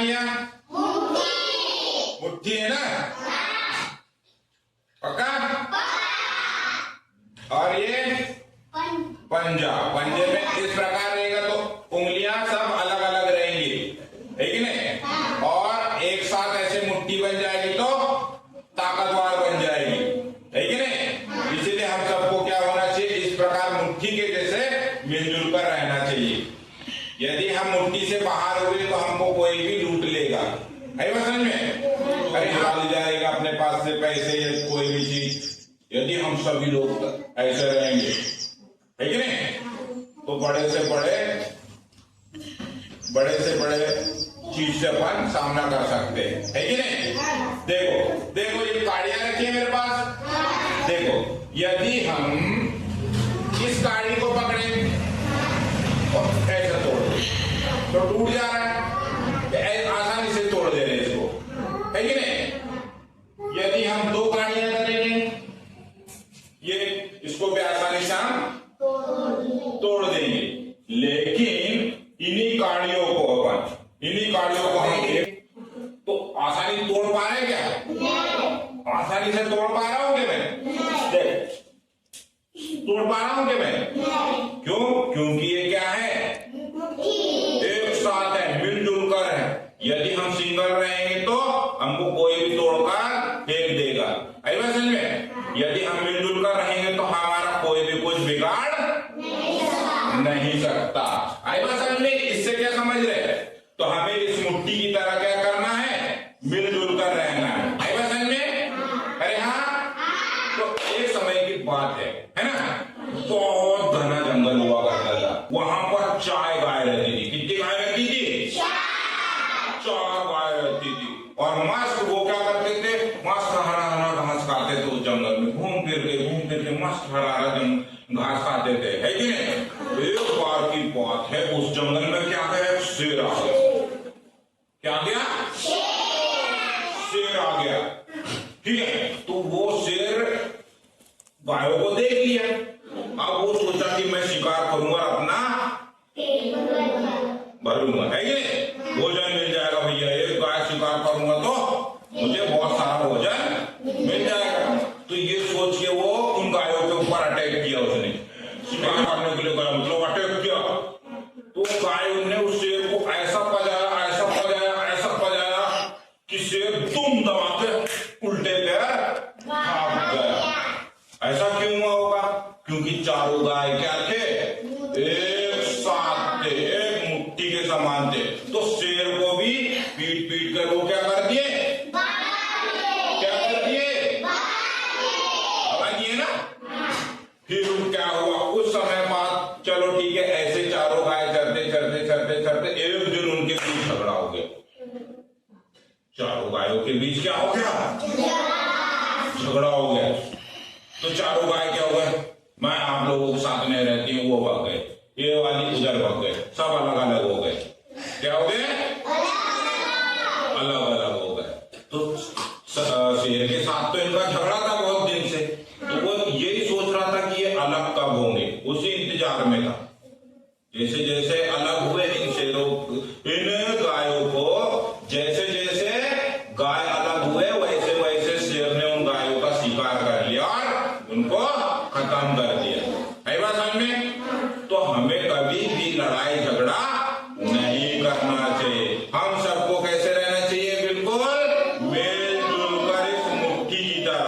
किया? मुट्ठी है ना? पक्का? और ये पंजा, पंजे में इस प्रकार रहेगा तो उंगलियां सब अलग अलग रहेंगी, है कि नहीं? और एक साथ ऐसे मुट्ठी बन जाएगी तो ताकतवर बन जाएगी, है कि नहीं? इसीलिए हम सबको क्या होना चाहिए, इस प्रकार मुट्ठी के जैसे मिलजुल कर रहना चाहिए। यदि हम मुट्ठी से बाहर हुए तो हमको कोई भी लूट लेगा, है समझ में? अरे निकाल जाएगा अपने पास से पैसे या कोई भी चीज। यदि हम सभी लोग ऐसे रहेंगे, है कि नहीं, तो बड़े से बड़े चीज से अपन सामना कर सकते हैं, है कि नहीं? देखो देखो ये काड़ियां रखी है मेरे पास। देखो यदि हम इस काड़ी को पकड़े और ऐसे तोड़ दे तो टूट जा रहा है, आसानी से तोड़ दे रहे इसको, है कि नहीं? यदि हम दो काड़ियां करेंगे, ये इसको भी आसानी से हम तोड़ देंगे, लेकिन इन्हीं काड़ियों को हम तो आसानी तोड़ पा रहे क्या? आसानी से तोड़ पा रहा हूं क्या मैं? देख, तोड़ पा रहा हूं क्या मैं? क्यों? क्योंकि ये क्या है, एक साथ है, मिलजुल कर है। यदि हम सिंगल रहेंगे तो हमको कोई भी तोड़कर फेंक देगा, आई बात समझ में? यदि हम मिलजुल कर रहेंगे तो हमारा कोई भी कुछ बिगाड़ नहीं सकता, आई बात समझ में? इससे क्या समझ रहे? तो हमें इस मुट्ठी की तरह क्या करना है, मिलजुल कर रहना है, आई बात समझ में? अरे हाँ, तो एक समय की बात है ना, बहुत घना जंगल हुआ करता था। वहां पर 4 गाय रहती थी। कितनी गाय रहती थी? 4 गाय रहती थी। और मस्त वो क्या करते थे, मस्त हरा हरा घास खाते थे उस जंगल में, घूम फिर के मस्त हरा हरा घास खाते थे, है कि नहीं? एक बार की बात है, उस जंगल में क्या है, शेर आ गया। क्या गया? शेर आ गया, ठीक है? तो वो शेर गायों को देख लिया। अब वो सोचा कि मैं शिकार करूंगा, अपना भरूंगा, है कि नहीं? भोजन मिल जाएगा भैया, एक गाय शिकार करूंगा तो मुझे बहुत सारा भोजन मिल जाएगा। तो ये सोच के वो उन गायों के ऊपर अटैक किया, उसने शिकार करने के लिए गया, मतलब अटैक किया। तो गाय ने उस शेर को ऐसा पजाया कि शेर दुम दबा के उल्टे पैर भाग गया। ऐसा क्यों हुआ होगा? क्योंकि चारों गाय क्या थे, एक साथ थे, एक मुट्ठी के समान थे। तो शेर को भी पीट कर वो क्या कर दिए, ना? फिर क्या हुआ, कुछ समय बाद, चलो ठीक है, ऐसे चारों गाय चरते एक दिन उनके बीच झगड़ा हो गया। चारों गायों के बीच क्या हो गया, झगड़ा हो गया। तो चारों गाय क्या हो गए, मैं आप लोगों के साथ में रहती हूँ, वो भाग गए, ये वाली उधर भाग गए, सब अलग अलग हो गए। क्या हो गए? अलग अलग हो गए। तो शेर के साथ तो इनका झगड़ा था बहुत दिन से, तो वो यही सोच रहा था कि ये अलग कब होंगे, उसी इंतजार में था। जैसे जैसे अलग हुए इन गायों को, जैसे जैसे गाय अलग हुए, वैसे वैसे शेर ने उन गायों का शिकार कर लिया और उनको खत्म कर दिया, है बात समझ में? तो हमें कभी भी लड़ाई झगड़ा नहीं करना चाहिए। हम सबको कैसे रहना चाहिए, बिल्कुल मिलजुल कर इस मुट्ठी की तरह।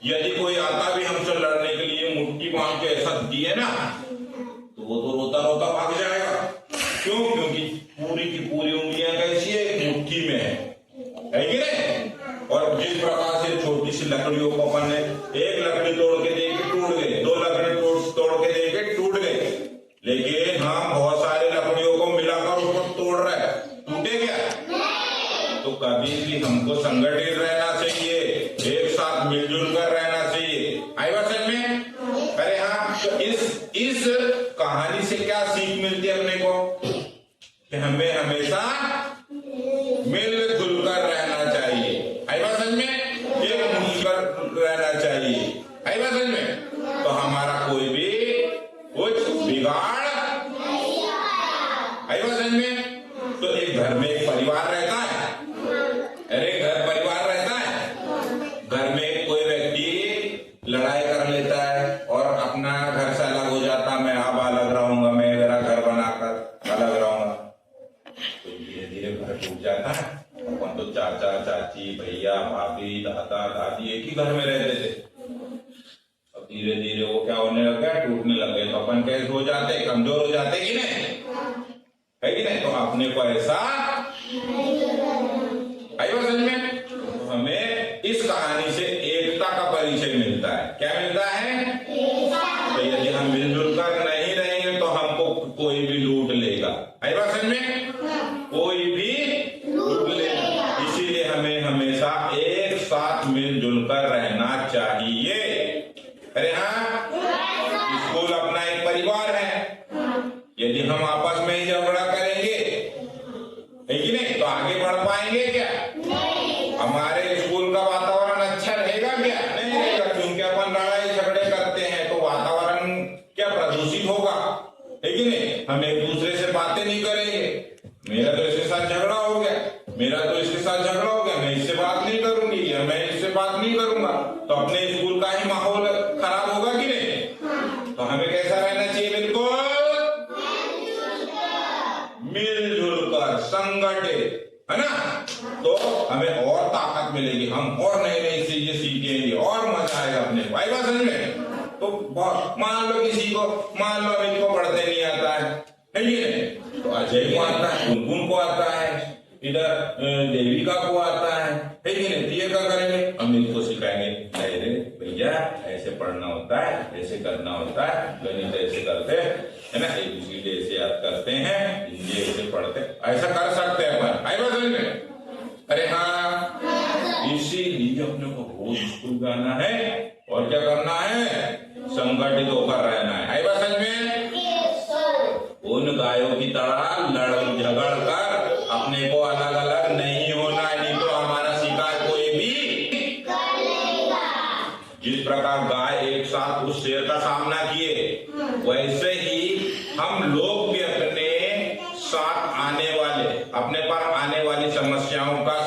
यदि कोई आता भी हमसे लड़ने के लिए, मुट्ठी बांध के ऐसा दिए ना, तो वो तो रोता रोता भाग जाएगा। क्यों? क्योंकि पूरी की पूरी उंगलियां कैसी है, एक मुट्ठी में है कि नहीं? और जिस प्रकार से छोटी सी लकड़ियों को अपन ने एक लकड़ी तोड़ के देके टूट गई, 2 लकड़ी तोड़ के देके टूट गई, लेकिन हम बहुत सारी लकड़ियों को मिलाकर उसको तोड़ रहे हैं, टूटे क्या? तो कभी भी हमको संगठित रहना चाहिए, एक साथ मिलजुल कर रहना चाहिए, आई बात समझ में? अरे हाँ, तो इस कहानी से क्या सीख मिलती है अपने को, कि हमें हमेशा मिलजुल कर रहना चाहिए, आई बात समझ में? एक मिलकर रहना चाहिए, आई बात समझ में? तो हमारा कोई भी कुछ बिगाड़, आई बात समझ में? तो एक घर में एक परिवार रहता है, अरे घर परिवार रहता है, घर में कोई व्यक्ति लड़ाई कर लेता है और अपना घर से अलग हो जाता, मैं अब अलग रहूंगा, मैं मेरा घर बनाकर अलग रहूंगा, तो धीरे धीरे घर टूट जाता है। अपन तो चाचा चाची भैया भाभी दादा दादी एक ही घर में रहते थे, अब धीरे धीरे वो क्या होने लग गया, टूटने लग गए, तो अपन कैसे हो जाते, कमजोर हो जाते कि नहीं, है कि नहीं। तो अपने को ऐसा आई बात समझ में। तो हमें इस कहानी से एकता का परिचय मिलता है। क्या मिलता है? तो यदि हम मिलजुल कर नहीं रहेंगे तो हमको कोई भी लूट लेगा। आई बात समझ में, कोई भी लूट लेगा। इसीलिए हमें हमेशा एक साथ मिलजुल कर रहना चाहिए। अरे हाँ, स्कूल अपना एक परिवार है, यदि हम आपस में ही झगड़ा करेंगे है कि नहीं, तो आगे बढ़ पाएंगे क्या? हमारे स्कूल का वातावरण अच्छा रहेगा क्या? नहीं रहेगा, क्योंकि अपन लड़ाई झगड़े करते हैं तो वातावरण क्या प्रदूषित होगा, है कि नहीं। हम एक दूसरे से बातें नहीं करेंगे, मेरा तो इसके साथ झगड़ा हो गया, मेरा तो इसके साथ झगड़ा हो गया, मैं इससे बात नहीं करूंगी या मैं इससे बात नहीं करूंगा, तो अपने स्कूल का ही माहौल खराब होगा कि नहीं। तो हमें कैसा रहना चाहिए? बिल्कुल मिलजुल कर, संगठित, है ना। तो हमें और ताकत मिलेगी, हम और नई नई चीजें सीखेंगे और मजा आएगा अपने को। आई बात समझ में। तो मान लो किसी को, मान लो अमित को पढ़ते नहीं आता है कि नहीं, तो अजय को आता है, गुनगुन को आता है, इधर देविका को आता है कि नहीं, तो ये क्या करेंगे, अमित को सिखाएंगे, अरे भैया ऐसे पढ़ना होता है, ऐसे करना होता है, गणित ऐसे करते हैं, है ना, ABCD ऐसे याद करते हैं, हिंदी ऐसे पढ़ते हैं, ऐसा कर सकते हैं अपन। आई बात समझ में। अरे हाँ, इसीलिए अपने को रोज स्कूल जाना है और क्या करना है, संगठित होकर रहना है। आई बात समझ में। उन गायों की तरह लड़ झगड़ कर अपने को अलग अलग नहीं होना है, नहीं तो हमारा शिकार कोई भी कर लेगा। जिस प्रकार गाय एक साथ उस शेर का सामना किए, वैसे ही हम लोग भी अपने साथ आने वाले, अपने पर आने वाली समस्याओं का